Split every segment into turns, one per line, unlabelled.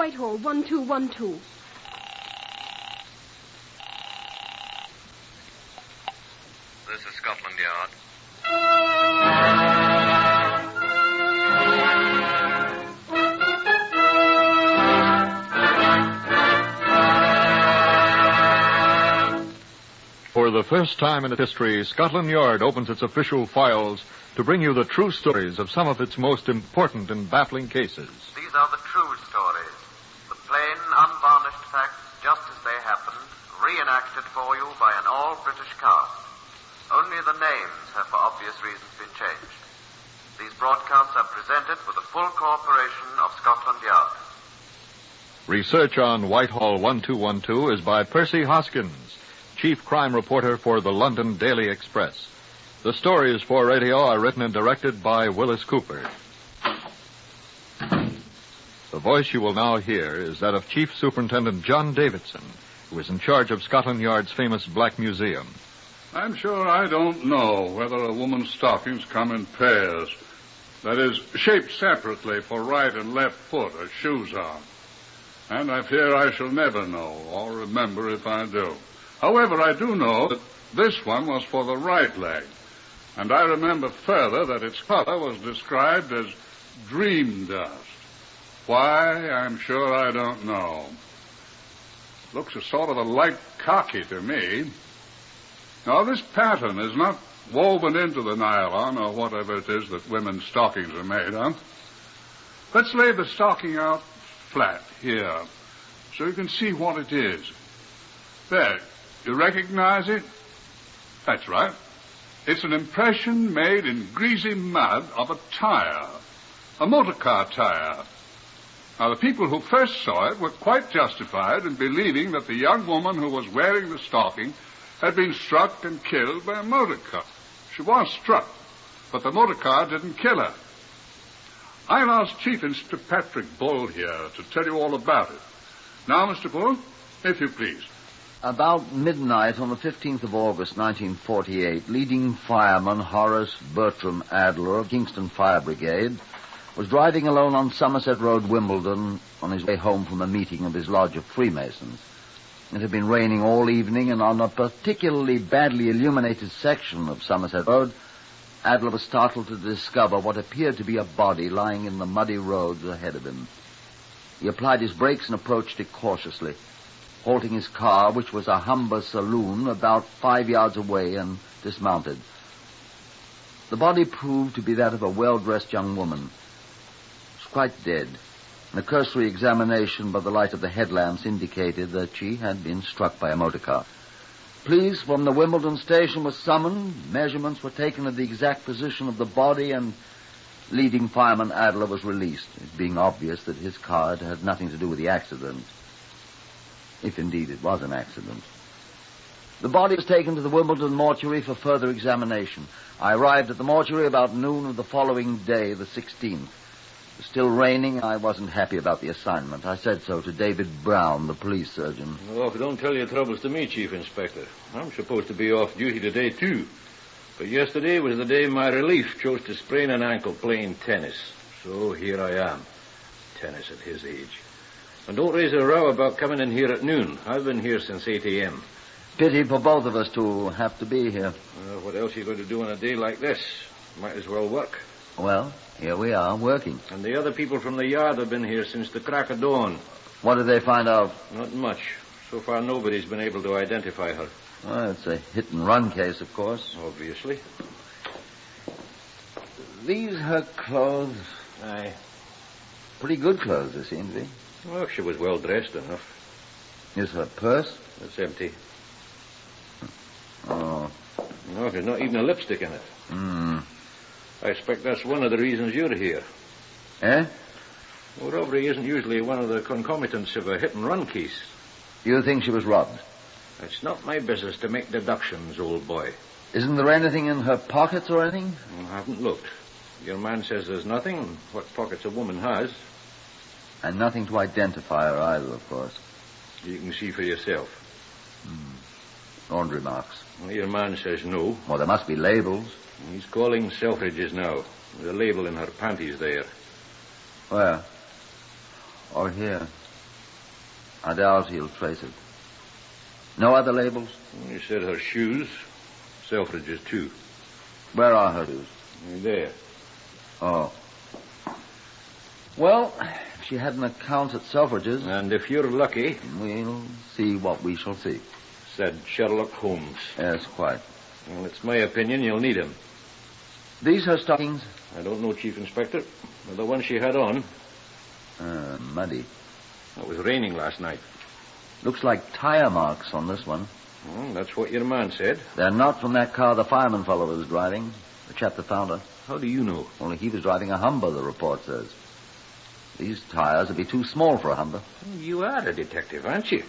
Whitehall, 1212.
This is Scotland Yard.
For the first time in its history, Scotland Yard opens its official files to bring you the true stories of some of its most important and baffling cases.
These are the true stories. The plain, unvarnished facts, just as they happened, reenacted for you by an all-British cast. Only the names have, for obvious reasons, been changed. These broadcasts are presented with the full cooperation of Scotland Yard.
Research on Whitehall 1212 is by Percy Hoskins, Chief Crime Reporter for the London Daily Express. The stories for radio are written and directed by Willis Cooper. The voice you will now hear is that of Chief Superintendent John Davidson, who is in charge of Scotland Yard's famous Black Museum.
I'm sure I don't know whether a woman's stockings come in pairs. That is, shaped separately for right and left foot as shoes are. And I fear I shall never know or remember if I do. However, I do know that this one was for the right leg. And I remember further that its color was described as dream dust. Why, I'm sure I don't know. Looks a sort of a light khaki to me. Now, this pattern is not woven into the nylon or whatever it is that women's stockings are made of. Let's lay the stocking out flat here so you can see what it is. There, you recognize it? That's right. It's an impression made in greasy mud of a tire, a motor car tire. Now, the people who first saw it were quite justified in believing that the young woman who was wearing the stocking had been struck and killed by a motor car. She was struck, but the motor car didn't kill her. I'll ask Chief Inspector Patrick Bull here to tell you all about it. Now, Mr. Bull, if you please.
About midnight on the 15th of August, 1948, leading fireman Horace Bertram Adler of Kingston Fire Brigade was driving alone on Somerset Road, Wimbledon, on his way home from a meeting of his Lodge of Freemasons. It had been raining all evening, and on a particularly badly illuminated section of Somerset Road, Adler was startled to discover what appeared to be a body lying in the muddy road ahead of him. He applied his brakes and approached it cautiously, halting his car, which was a Humber saloon, about 5 yards away, and dismounted. The body proved to be that of a well-dressed young woman. She was quite dead, and a cursory examination by the light of the headlamps indicated that she had been struck by a motor car. Police from the Wimbledon station were summoned, measurements were taken of the exact position of the body, and leading fireman Adler was released, it being obvious that his car had nothing to do with the accident. If indeed it was an accident. The body was taken to the Wimbledon mortuary for further examination. I arrived at the mortuary about noon of the following day, the 16th. It was still raining. I wasn't happy about the assignment. I said so to David Brown, the police surgeon.
Oh, don't tell your troubles to me, Chief Inspector. I'm supposed to be off duty today, too. But yesterday was the day my relief chose to sprain an ankle playing tennis. So here I am. Tennis at his age. And don't raise a row about coming in here at noon. I've been here since 8 a.m.
Pity for both of us to have to be here.
What else are you going to do on a day like this? Might as well work.
Well, here we are, working.
And the other people from the yard have been here since the crack of dawn.
What did they find out?
Not much. So far, nobody's been able to identify her.
Well, it's a hit-and-run case, of course.
Obviously.
These her clothes?
Aye.
Pretty good clothes, they seem to be.
Well, she was well dressed enough.
Is her purse?
It's empty.
Oh.
No, there's not even a lipstick in it. I expect that's one of the reasons you're here.
Eh?
Well, robbery isn't usually one of the concomitants of a hit-and-run case.
You think she was robbed?
It's not my business to make deductions, old boy.
Isn't there anything in her pockets or anything?
I haven't looked. Your man says there's nothing. What pockets a woman has.
And nothing to identify her either, of course.
You can see for yourself.
Laundry marks.
Well, your man says no.
Well, there must be labels.
He's calling Selfridge's now. There's a label in her panties there.
Where? Or here. I doubt he'll trace it. No other labels?
You said her shoes. Selfridge's, too.
Where are her shoes?
There.
Oh. Well, if she had an account at Selfridge's...
And if you're lucky...
We'll see what we shall see.
Said Sherlock Holmes.
Yes, quite.
Well, it's my opinion you'll need him.
These her stockings?
I don't know, Chief Inspector. But the one she had on...
Muddy.
It was raining last night.
Looks like tire marks on this one.
Well, that's what your man said.
They're not from that car the fireman fellow was driving. The chap that found her.
How do you know?
Only he was driving a Humber, the report says. These tires would be too small for a Humber.
You are a detective, aren't you?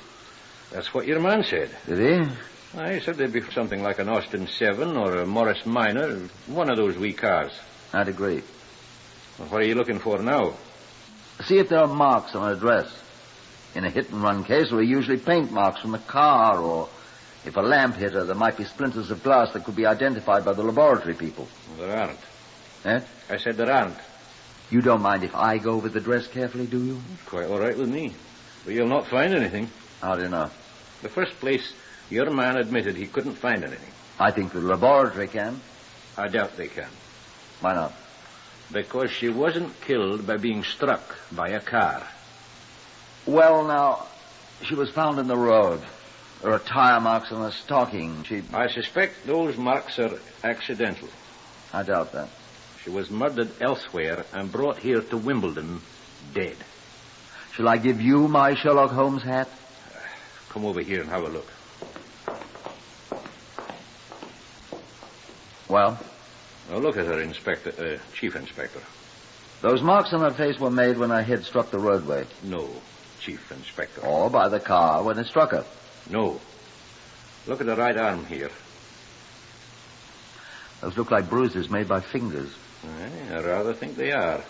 That's what your man said.
Did he?
I said they'd be something like an Austin 7 or a Morris Minor, one of those wee cars.
I'd agree.
Well, what are you looking for now?
See if there are marks on her dress. In a hit-and-run case, there are usually paint marks from the car, or if a lamp hit her, there might be splinters of glass that could be identified by the laboratory people.
Well, there aren't.
Eh?
I said there aren't.
You don't mind if I go over the dress carefully, do you?
It's quite all right with me. But you'll not find anything.
How do you know?
In the first place, your man admitted he couldn't find anything.
I think the laboratory can.
I doubt they can.
Why not?
Because she wasn't killed by being struck by a car.
Well, now, she was found in the road. There are tire marks on her stocking.
I suspect those marks are accidental.
I doubt that.
She was murdered elsewhere and brought here to Wimbledon dead.
Shall I give you my Sherlock Holmes hat?
Come over here and have a look.
Well?
Now look at her, Chief Inspector.
Those marks on her face were made when her head struck the roadway.
No, Chief Inspector.
Or by the car when it struck her.
No. Look at the right arm here.
Those look like bruises made by fingers.
I rather think they are.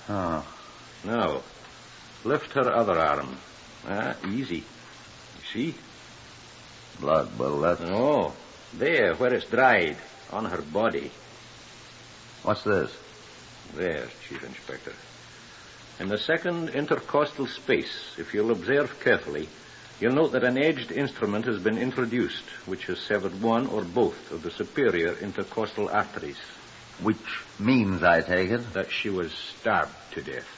Oh.
Now, lift her other arm. Easy. You see?
Blood, well, that's...
No. There, where it's dried. On her body.
What's this?
There, Chief Inspector. In the second intercostal space, if you'll observe carefully, you'll note that an edged instrument has been introduced, which has severed one or both of the superior intercostal arteries.
Which means, I take it,
that she was stabbed to death.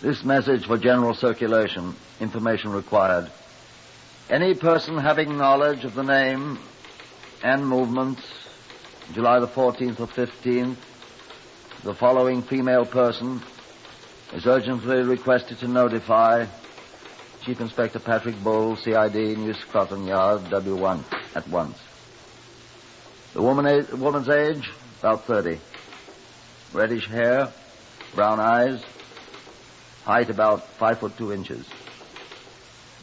This message for general circulation. Information required. Any person having knowledge of the name and movements, July the 14th or 15th, the following female person is urgently requested to notify Chief Inspector Patrick Bull, CID, New Scotland Yard, W1, at once. The woman's age, about 30. Reddish hair, brown eyes, height about 5'2".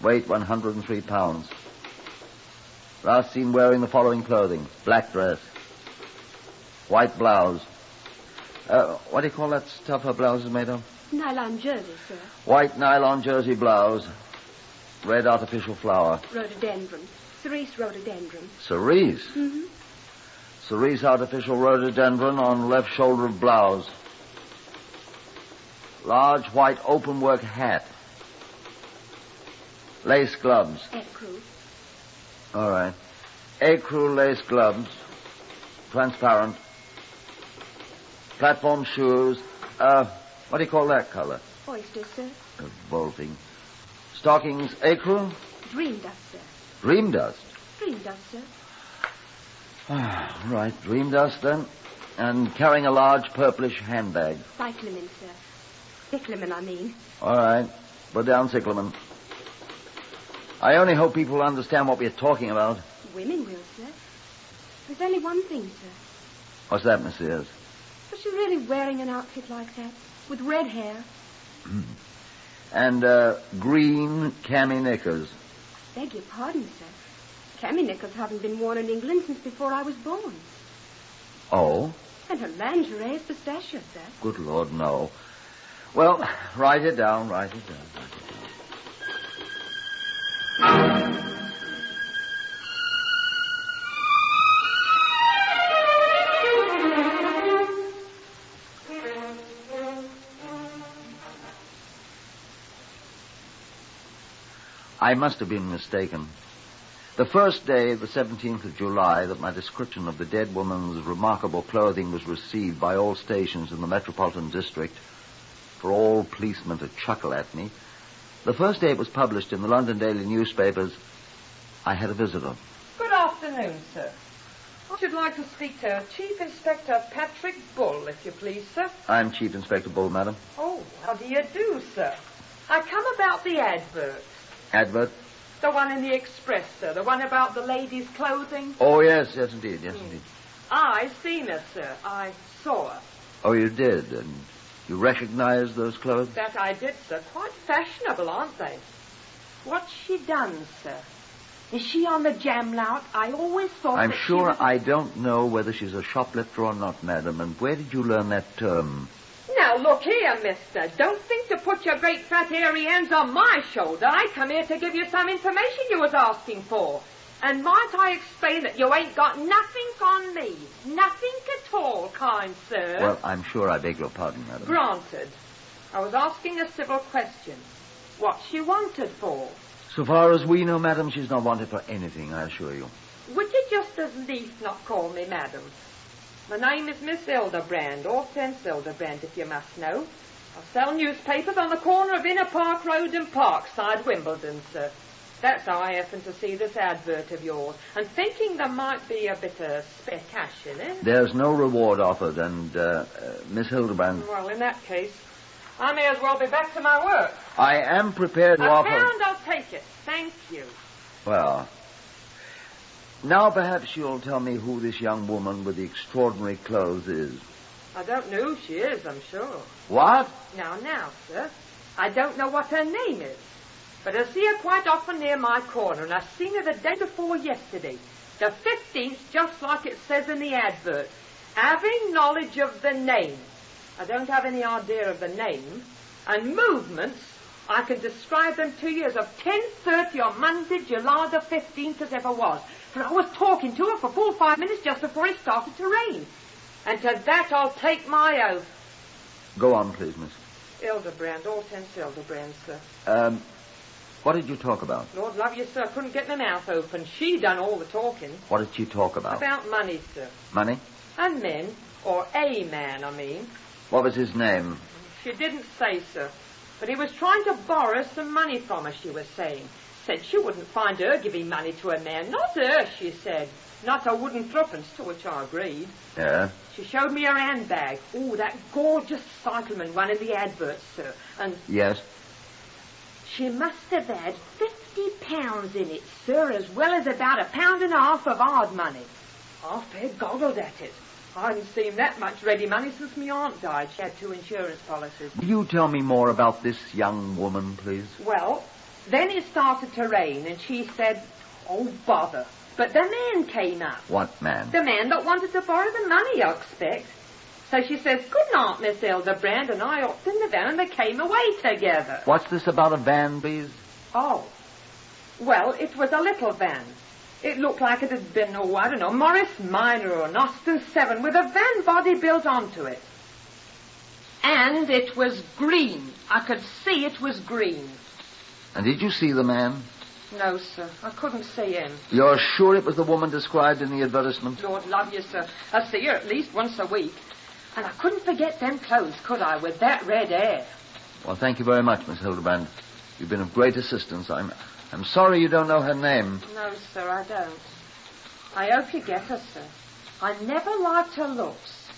Weight 103 pounds. Last seen wearing the following clothing. Black dress. White blouse. What do you call that stuff her blouse is made of?
Nylon jersey, sir.
White nylon jersey blouse. Red artificial flower.
Rhododendron. Cerise rhododendron.
Cerise?
Mm-hmm.
Cerise artificial rhododendron on left shoulder of blouse. Large white open-work hat. Lace gloves.
Ecru.
All right. Ecru lace gloves. Transparent. Platform shoes. What do you call that color?
Oyster, sir.
Bolting. Stockings, ecru?
Dream dust, sir.
Dream dust?
Dream dust, sir.
Right, dream dust then. And carrying a large purplish handbag.
Cyclamen, sir. Cyclamen, I mean.
All right. Put down cyclamen. I only hope people will understand what we're talking about.
Women will, sir. There's only one thing, sir.
What's that, Miss Sears?
Was she really wearing an outfit like that? With red hair?
And, green cami knickers.
Beg your pardon, sir. Cami knickers haven't been worn in England since before I was born.
Oh?
And a lingerie is pistachio, sir.
Good Lord, no. Well, write it down. I must have been mistaken. The first day, the 17th of July, that my description of the dead woman's remarkable clothing was received by all stations in the Metropolitan District, for all policemen to chuckle at me, the first day it was published in the London daily newspapers, I had a visitor.
Good afternoon, sir. I should like to speak to Chief Inspector Patrick Bull, if you please, sir.
I'm Chief Inspector Bull, madam.
Oh, how do you do, sir? I come about the advert.
Advert?
The one in the Express, sir. The one about the ladies' clothing.
Oh, yes, indeed.
I seen her, sir. I saw her.
Oh, you did? And you recognized those clothes?
That I did, sir. Quite fashionable, aren't they?
What's she done, sir? Is she on the jam lout? I always thought
I'm
that
sure
she was...
I don't know whether she's a shoplifter or not, madam. And where did you learn that term?
Now, look here, mister. Don't think to put your great fat hairy hands on my shoulder. I come here to give you some information you was asking for. And might I explain that you ain't got nothing on me? Nothing at all, kind sir.
Well, I'm sure I beg your pardon, madam.
Granted. I was asking a civil question. What's she wanted for?
So far as we know, madam, she's not wanted for anything, I assure you.
Would you just as lief not call me madam? My name is Miss Hildebrand, Hortense Hildebrand, if you must know. I sell newspapers on the corner of Inner Park Road and Parkside, Wimbledon, sir. That's how I happened to see this advert of yours, and thinking there might be a bit of spare cash in it.
There's no reward offered, and, Miss Hildebrand...
Well, in that case, I may as well be back to my work.
I am prepared to offer...
£1, I'll take it. Thank you.
Well... Now perhaps you'll tell me who this young woman with the extraordinary clothes is.
I don't know who she is, I'm sure.
What?
Now, sir. I don't know what her name is. But I see her quite often near my corner, and I seen her the day before yesterday. The 15th, just like it says in the advert. Having knowledge of the name. I don't have any idea of the name. And movements, I can describe them to you as of 10:30 on Monday, July the 15th as ever was. For I was talking to her for 4 or 5 minutes just before it started to rain. And to that I'll take my oath.
Go on, please, miss.
Hildebrand, Hortense Hildebrand, sir.
What did you talk about?
Lord love you, sir, I couldn't get my mouth open. She done all the talking.
What did she talk about?
About money, sir.
Money?
And men, or a man, I mean.
What was his name?
She didn't say, sir. But he was trying to borrow some money from her, she was saying. Said she wouldn't find her giving money to a man. Not her, she said. Not a wooden threepence, to which I agreed.
Yeah? She
showed me her handbag. Oh, that gorgeous cycleman one in the advert, sir. And...
Yes?
She must have had £50 in it, sir, as well as about £1.50 of hard money.
I fair goggled at it. I hadn't seen that much ready money since my aunt died. She had 2 insurance policies.
Will you tell me more about this young woman, please?
Well, then it started to rain, and she said, oh, bother. But the man came up.
What man?
The man that wanted to borrow the money, I expect. So she says, good night, Miss Hildebrand, and I hopped in the van and they came away together.
What's this about a van, please?
Oh. Well, it was a little van. It looked like it had been, I don't know, Morris Minor or an Austin 7 with a van body built onto it. And it was green. I could see it was green.
And did you see the man?
No, sir. I couldn't see him.
You're sure it was the woman described in the advertisement?
Lord love you, sir. I see her at least once a week. And I couldn't forget them clothes, could I, with that red hair?
Well, thank you very much, Miss Hildebrand. You've been of great assistance. I'm sorry you don't know her name.
No, sir, I don't. I hope you get her, sir. I never liked her looks.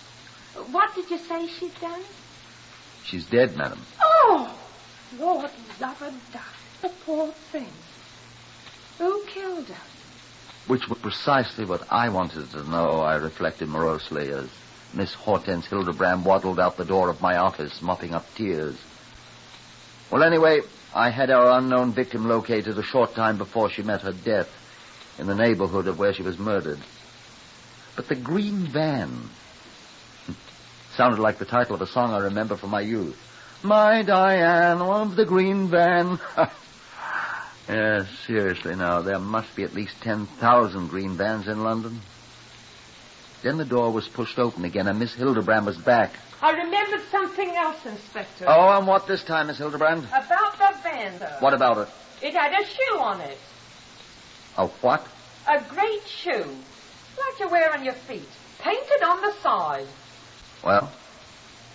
What did you say she'd done?
She's dead, madam.
Oh! Lord love and die. The poor thing. Who killed her?
Which was precisely what I wanted to know, I reflected morosely, as Miss Hortense Hildebrand waddled out the door of my office, mopping up tears. Well, anyway, I had our unknown victim located a short time before she met her death in the neighborhood of where she was murdered. But the green van... Sounded like the title of a song I remember from my youth. My Diane of the green van. Yes, seriously now, there must be at least 10,000 green vans in London. Then the door was pushed open again and Miss Hildebrand was back.
I remembered something else, Inspector.
Oh, and what this time, Miss Hildebrand?
About the van, sir.
What about it?
It had a shoe on it.
A what?
A great shoe. Like you wear on your feet. Painted on the side.
Well?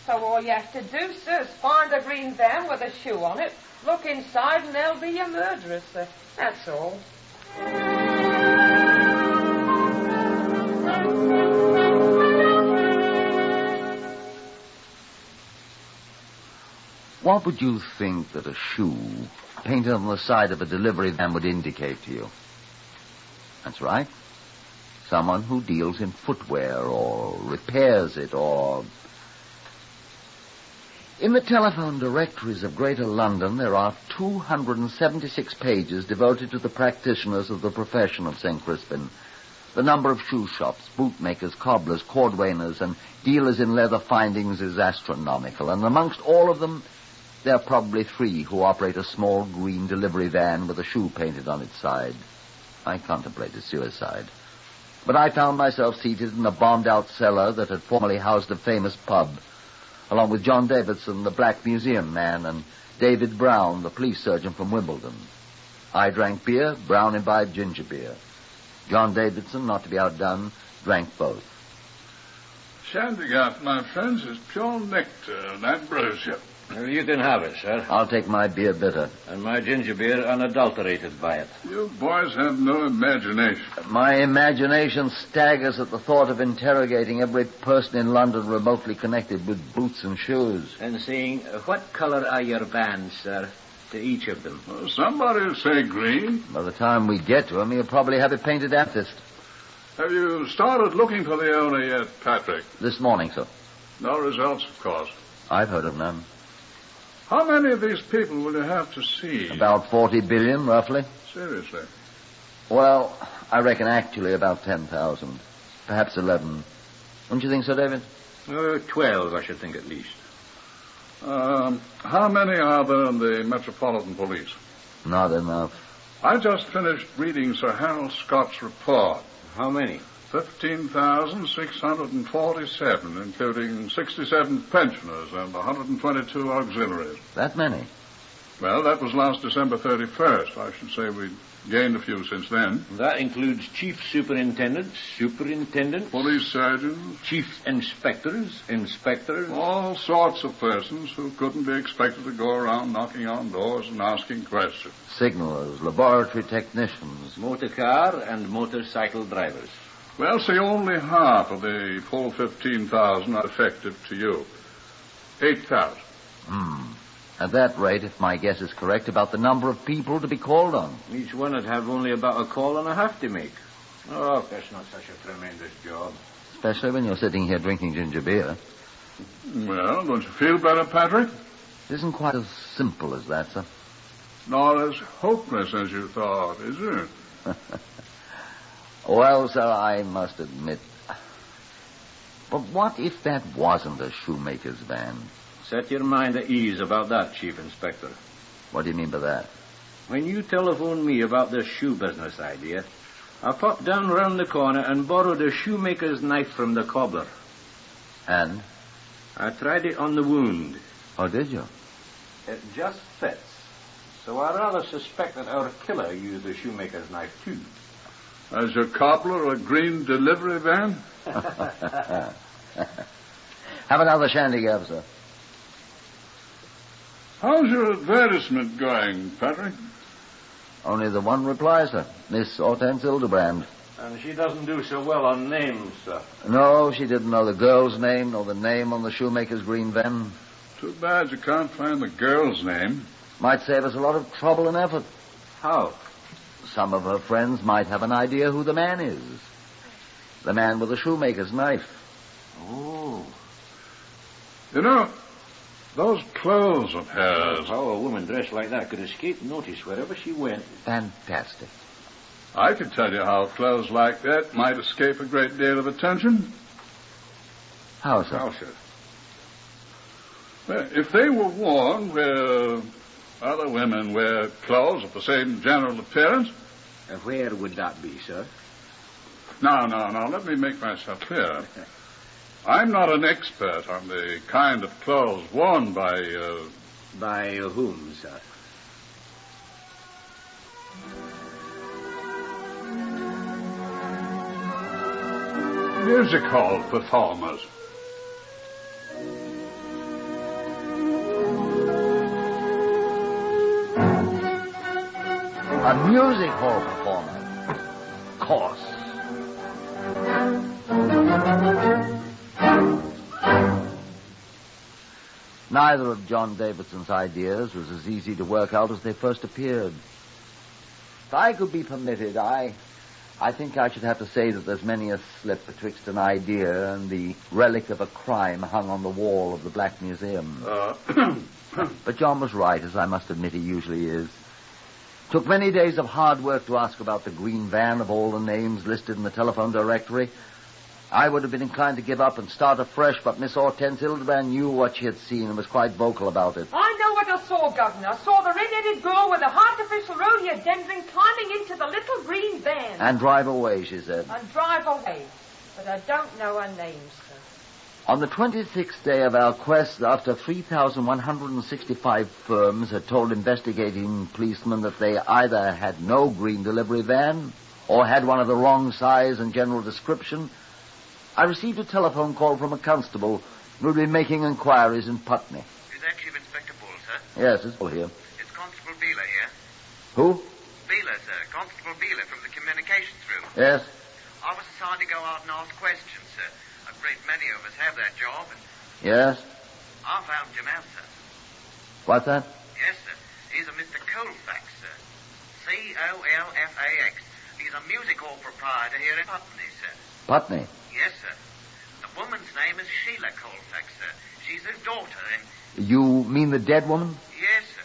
So all you have to do, sir, is find a green van with a shoe on it, look inside, and there'll be your murderer, sir. That's all.
What would you think that a shoe painted on the side of a delivery van would indicate to you? That's right. Someone who deals in footwear or repairs it or... In the telephone directories of Greater London, there are 276 pages devoted to the practitioners of the profession of St. Crispin. The number of shoe shops, bootmakers, cobblers, cordwainers, and dealers in leather findings is astronomical, and amongst all of them, there are probably 3 who operate a small green delivery van with a shoe painted on its side. I contemplated suicide. But I found myself seated in a bombed-out cellar that had formerly housed a famous pub, along with John Davidson, the Black Museum man, and David Brown, the police surgeon from Wimbledon. I drank beer, Brown imbibed ginger beer. John Davidson, not to be outdone, drank both.
Shandygaff, my friends, is pure nectar and ambrosia.
Well, you can have it, sir.
I'll take my beer bitter.
And my ginger beer unadulterated by it.
You boys have no imagination.
My imagination staggers at the thought of interrogating every person in London remotely connected with boots and shoes.
And saying, what colour are your vans, sir, to each of them?
Well, somebody will say green.
By the time we get to him, he'll probably have it painted amethyst.
Have you started looking for the owner yet, Patrick?
This morning, sir.
No results, of course.
I've heard of none.
How many of these people will you have to see?
About 40 billion, roughly.
Seriously?
Well, I reckon actually about 10,000. Perhaps 11. Don't you think so, David?
12, I should think, at least.
How many are there in the Metropolitan Police?
Not enough.
I just finished reading Sir Harold Scott's report.
How many?
15,647, including 67 pensioners and 122 auxiliaries.
That many?
Well, that was last December 31st. I should say we gained a few since then.
That includes chief superintendents,
Police surgeons,
chief inspectors,
all sorts of persons who couldn't be expected to go around knocking on doors and asking questions.
Signalers, laboratory technicians,
motor car and motorcycle drivers.
Well, say only half of the full 15,000 are effective to you. 8,000.
At that rate, if my guess is correct, about the number of people to be called on.
Each one would have only about a call and a half to make. Oh, that's not such a tremendous job.
Especially when you're sitting here drinking ginger beer.
Well, don't you feel better, Patrick?
It isn't quite as simple as that, sir.
Not as hopeless as you thought, is it?
Well, sir, I must admit. But what if that wasn't a shoemaker's van?
Set your mind at ease about that, Chief Inspector.
What do you mean by that?
When you telephoned me about this shoe business idea, I popped down round the corner and borrowed a shoemaker's knife from the cobbler.
And?
I tried it on the wound.
Oh, did you?
It just fits. So I rather suspect that our killer used the shoemaker's knife, too.
Has your cobbler a green delivery van?
Have another shandygaff, sir.
How's your advertisement going, Patrick?
Only the one reply, sir. Miss Hortense Hildebrand.
And she doesn't do so well on names, sir.
No, she didn't know the girl's name nor the name on the shoemaker's green van.
Too bad you can't find the girl's name.
Might save us a lot of trouble and effort.
How?
Some of her friends might have an idea who the man is. The man with the shoemaker's knife.
Oh.
You know, those clothes of hers.
How a woman dressed like that could escape notice wherever she went.
Fantastic.
I could tell you how clothes like that might escape a great deal of attention.
How, sir?
How, sir?
Well, if they were worn where other women wear clothes of the same general appearance...
Where would that be, sir?
Now, let me make myself clear. I'm not an expert on the kind of clothes worn by...
By whom, sir?
Music hall performers.
A music hall performer. Of course. Neither of John Davidson's ideas was as easy to work out as they first appeared. If I could be permitted, I think I should have to say that there's many a slip betwixt an idea and the relic of a crime hung on the wall of the Black Museum. But John was right, as I must admit he usually is. Took many days of hard work to ask about the green van of all the names listed in the telephone directory. I would have been inclined to give up and start afresh, but Miss Hortense Hildebrand knew what she had seen and was quite vocal about it.
I know what I saw, Governor. I saw the red-headed girl with the artificial rhododendron climbing into the little green van.
And drive away, she said.
And drive away. But I don't know her name, sir.
On the 26th day of our quest, after 3,165 firms had told investigating policemen that they either had no green delivery van or had one of the wrong size and general description, I received a telephone call from a constable who had been making inquiries in Putney.
Is that Chief Inspector Bull, sir?
Yes, it's all here.
It's Constable Beeler here.
Who?
Beeler, sir. Constable Beeler from the communications room.
Yes.
I was assigned to go out and ask questions, sir. I'm afraid many of us have that job, and
Yes?
I found him out, sir.
What's that?
Yes, sir. He's a Mr. Colfax, sir. Colfax. He's a music hall proprietor here in Putney, sir.
Putney.
Yes, sir. The woman's name is Sheila Colfax, sir. She's his daughter, and...
You mean the dead woman?
Yes, sir.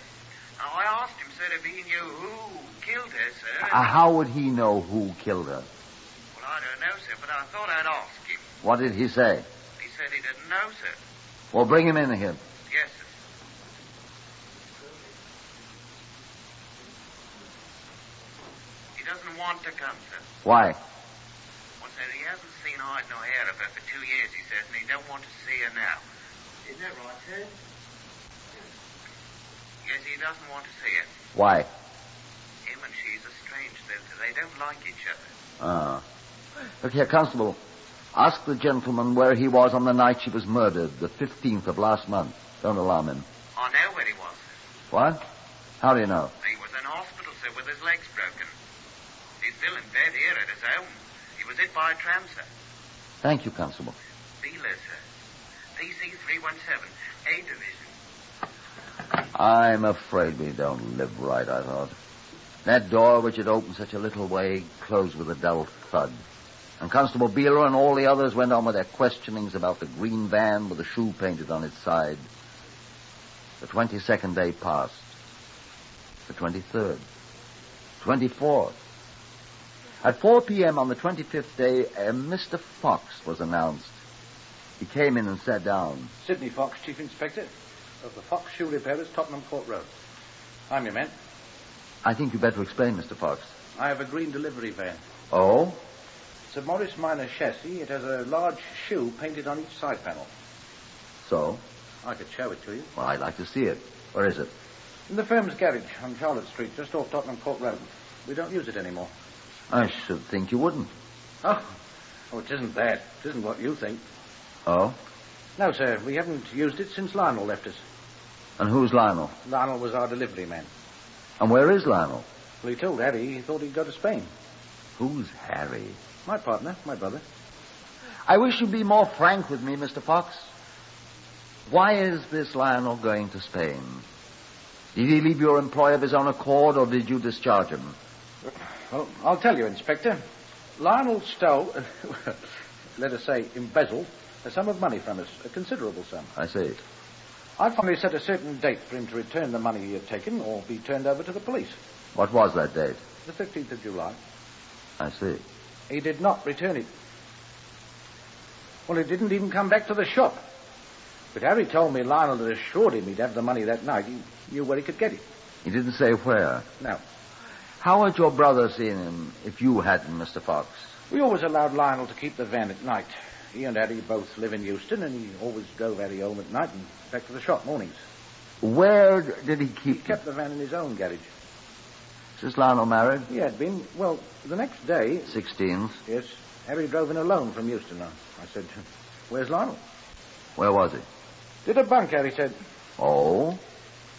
Now, I asked him, sir, if he knew who killed her, sir.
How would he know who killed her?
Well, I don't know, sir, but I thought I'd ask him.
What did he say?
He said he didn't know, sir.
Well, bring him in here.
Yes, sir. He doesn't want to come, sir.
Why?
Well, sir, he hasn't seen hide nor hair of her for 2 years, he says, and he don't want to see her now. Isn't that right, sir? Yes, he doesn't want to see her.
Why?
Him and she's estranged, sir. They don't like each other.
Look here, Constable. Ask the gentleman where he was on the night she was murdered, the 15th of last month. Don't alarm him.
I know where he was, sir.
What? How do you know?
He was in hospital, sir, with his legs broken. He's still in bed here at his home. He was hit by a tram, sir.
Thank you, Constable.
Beeler, sir. PC 317, A Division.
I'm afraid we don't live right, I thought. That door, which had opened such a little way, closed with a dull thud. And Constable Beeler and all the others went on with their questionings about the green van with the shoe painted on its side. The 22nd day passed. The 23rd. 24th. At 4 p.m. on the 25th day, Mr. Fox was announced. He came in and sat down.
Sidney Fox, Chief Inspector of the Fox Shoe Repairers, Tottenham Court Road. I'm your man.
I think you'd better explain, Mr. Fox.
I have a green delivery van.
Oh?
It's a Morris Minor chassis. It has a large shoe painted on each side panel.
So?
I could show it to you.
Well, I'd like to see it. Where is it?
In the firm's garage on Charlotte Street, just off Tottenham Court Road. We don't use it anymore.
I should think you wouldn't.
Oh, it isn't that. It isn't what you think.
Oh?
No, sir. We haven't used it since Lionel left us.
And who's Lionel?
Lionel was our delivery man.
And where is Lionel?
Well, he told Harry he thought he'd go to Spain.
Who's Harry?
My partner, my brother.
I wish you'd be more frank with me, Mr. Fox. Why is this Lionel going to Spain? Did he leave your employ of his own accord, or did you discharge him?
Well, I'll tell you, Inspector. Lionel stole, let us say, embezzled, a sum of money from us, a considerable sum.
I see.
I finally set a certain date for him to return the money he had taken or be turned over to the police.
What was that date?
The 15th of July.
I see.
He did not return it. Well, he didn't even come back to the shop.
But Harry told me Lionel had assured him he'd have the money that night. He knew where he could get it.
He didn't say where?
No.
How had your brother seen him if you hadn't, Mr. Fox?
We always allowed Lionel to keep the van at night. He and Harry both live in Euston, and he always drove Harry home at night and back to the shop mornings.
Where did he keep
He kept the van in his own garage.
Is Lionel married?
He had been. Well, the next day...
16th.
Yes. Harry drove in alone from Euston. I said, where's Lionel?
Where was he?
Did a bunk, Harry said.
Oh?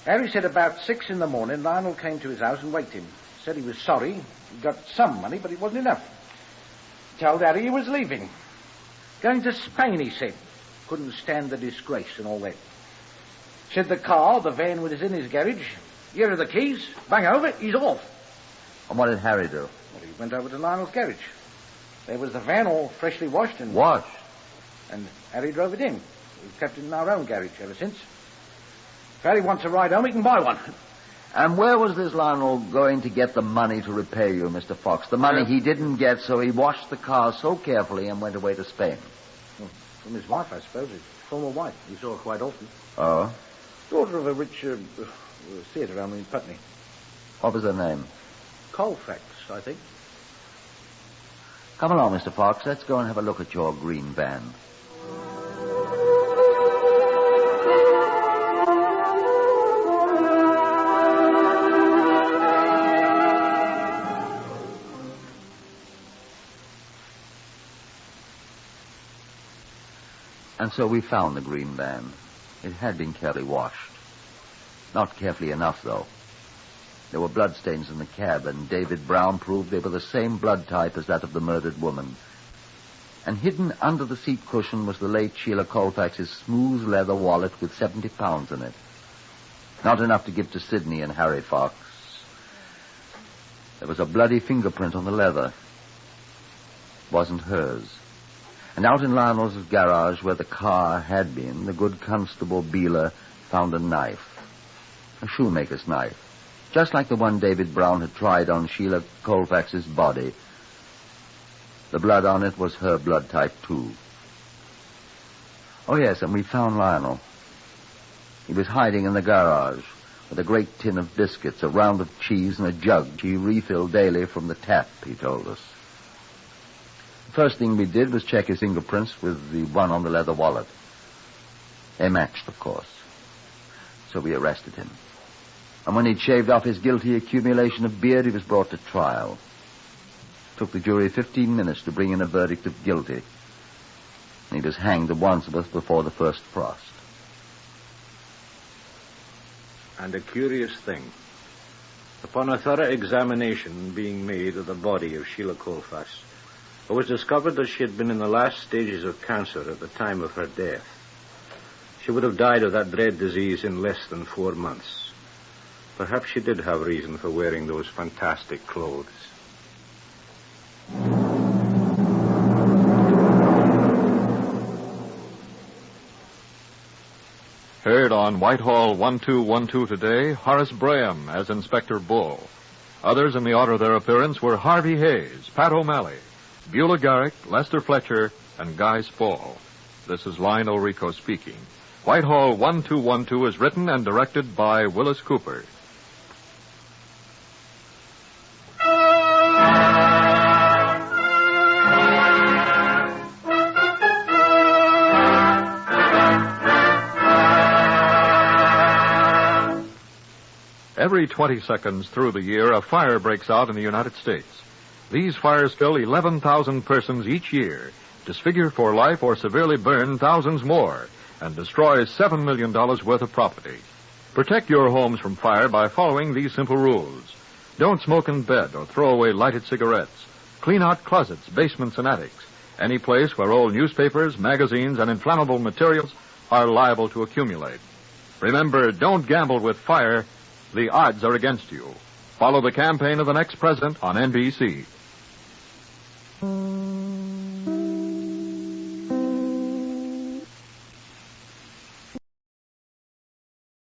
Harry said about 6 in the morning, Lionel came to his house and waked him. Said he was sorry. He got some money, but it wasn't enough. Told Harry he was leaving. Going to Spain, he said. Couldn't stand the disgrace and all that. Said the van was in his garage. Here are the keys. Bang over, he's off.
And what did Harry do?
Well, he went over to Lionel's garage. There was the van all freshly washed and...
Washed?
And Harry drove it in. We've kept it in our own garage ever since. If Harry wants a ride home, he can buy one.
And where was this Lionel going to get the money to repay you, Mr. Fox? The money he didn't get, so he washed the car so carefully and went away to Spain.
Well, from his wife, I suppose. His former wife. He saw her quite often.
Oh?
Daughter of a rich theatre owner in Putney.
What was her name?
Colfax, I think.
Come along, Mr. Fox. Let's go and have a look at your green van. And so we found the green van. It had been carefully washed. Not carefully enough, though. There were bloodstains in the cab, and David Brown proved they were the same blood type as that of the murdered woman. And hidden under the seat cushion was the late Sheila Colfax's smooth leather wallet with £70 in it. Not enough to give to Sidney and Harry Fox. There was a bloody fingerprint on the leather. It wasn't hers. And out in Lionel's garage where the car had been, the good Constable Beeler found a knife. A shoemaker's knife. Just like the one David Brown had tried on Sheila Colfax's body. The blood on it was her blood type, too. Oh, yes, and we found Lionel. He was hiding in the garage with a great tin of biscuits, a round of cheese, and a jug he refilled daily from the tap, he told us. The first thing we did was check his fingerprints with the one on the leather wallet. They matched, of course. So we arrested him. And when he'd shaved off his guilty accumulation of beard, he was brought to trial. It took the jury 15 minutes to bring in a verdict of guilty. And he was hanged at Wandsworth before the first frost.
And a curious thing. Upon a thorough examination being made of the body of Sheila Colfax, it was discovered that she had been in the last stages of cancer at the time of her death. She would have died of that dread disease in less than 4 months. Perhaps she did have reason for wearing those fantastic clothes.
Heard on Whitehall 1212 today, Horace Braham as Inspector Bull. Others in the order of their appearance were Harvey Hayes, Pat O'Malley, Beulah Garrick, Lester Fletcher, and Guy Spall. This is Lionel Rico speaking. Whitehall 1212 is written and directed by Willis Cooper. Every 20 seconds through the year, a fire breaks out in the United States. These fires kill 11,000 persons each year, disfigure for life or severely burn thousands more, and destroy $7 million worth of property. Protect your homes from fire by following these simple rules. Don't smoke in bed or throw away lighted cigarettes. Clean out closets, basements, and attics. Any place where old newspapers, magazines, and inflammable materials are liable to accumulate. Remember, don't gamble with fire. The odds are against you. Follow the campaign of the next president on NBC.